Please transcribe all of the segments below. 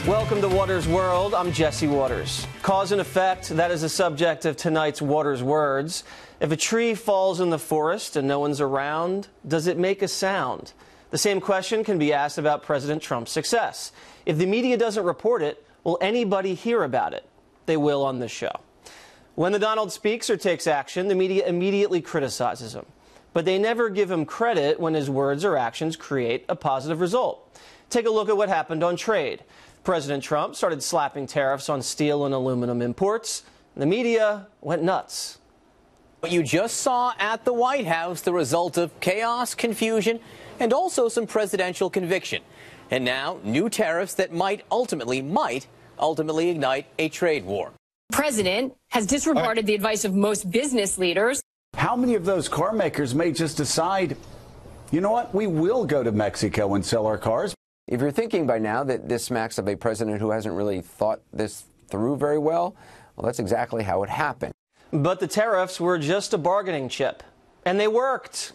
Welcome to Waters World. I'm Jesse Waters. Cause and effect, that is the subject of tonight's Waters Words. If a tree falls in the forest and no one's around, does it make a sound? The same question can be asked about President Trump's success. If the media doesn't report it, will anybody hear about it? They will on this show. When the Donald speaks or takes action, the media immediately criticizes him. But they never give him credit when his words or actions create a positive result. Take a look at what happened on trade. President Trump started slapping tariffs on steel and aluminum imports. The media went nuts. What you just saw at the White House, the result of chaos, confusion, and also some presidential conviction. And now, new tariffs that might ultimately ignite a trade war. The president has disregarded the advice of most business leaders. How many of those car makers may just decide, you know what, we will go to Mexico and sell our cars? If you're thinking by now that this smacks of a president who hasn't really thought this through very well, that's exactly how it happened. But the tariffs were just a bargaining chip, and they worked.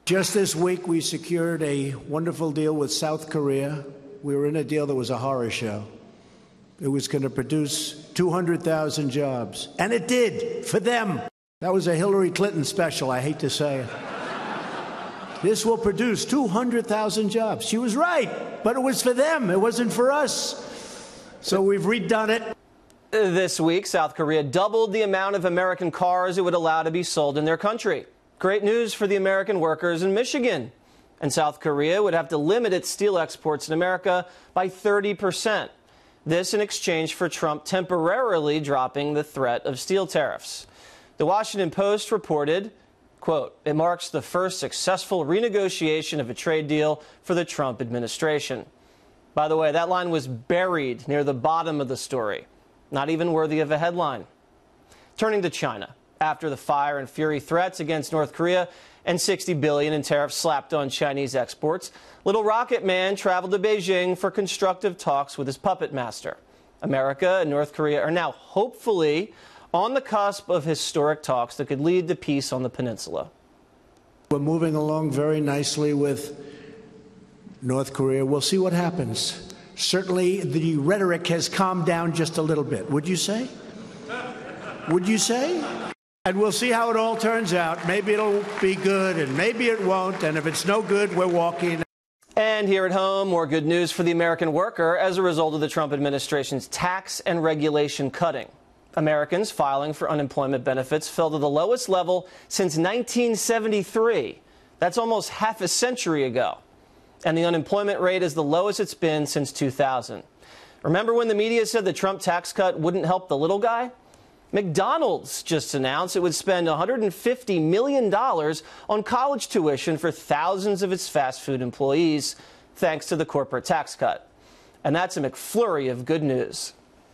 Just this week, we secured a wonderful deal with South Korea. We were in a deal that was a horror show. It was going to produce 200,000 jobs, and it did, for them. That was a Hillary Clinton special, I hate to say it. This will produce 200,000 jobs. She was right, but it was for them. It wasn't for us. So we've redone it. This week, South Korea doubled the amount of American cars it would allow to be sold in their country. Great news for the American workers in Michigan. And South Korea would have to limit its steel exports in America by 30%. This in exchange for Trump temporarily dropping the threat of steel tariffs. The Washington Post reported, quote, it marks the first successful renegotiation of a trade deal for the Trump administration. By the way, that line was buried near the bottom of the story, not even worthy of a headline. Turning to China, after the fire and fury threats against North Korea and $60 billion in tariffs slapped on Chinese exports, Little Rocket Man traveled to Beijing for constructive talks with his puppet master. America and North Korea are now hopefully on the cusp of historic talks that could lead to peace on the peninsula. We're moving along very nicely with North Korea. We'll see what happens. Certainly, the rhetoric has calmed down just a little bit. Would you say? Would you say? And we'll see how it all turns out. Maybe it'll be good, and maybe it won't. And if it's no good, we're walking. And here at home, more good news for the American worker as a result of the Trump administration's tax and regulation cutting. Americans filing for unemployment benefits fell to the lowest level since 1973. That's almost half a century ago. And the unemployment rate is the lowest it's been since 2000. Remember when the media said the Trump tax cut wouldn't help the little guy? McDonald's just announced it would spend $150 million on college tuition for thousands of its fast food employees, thanks to the corporate tax cut. And that's a McFlurry of good news.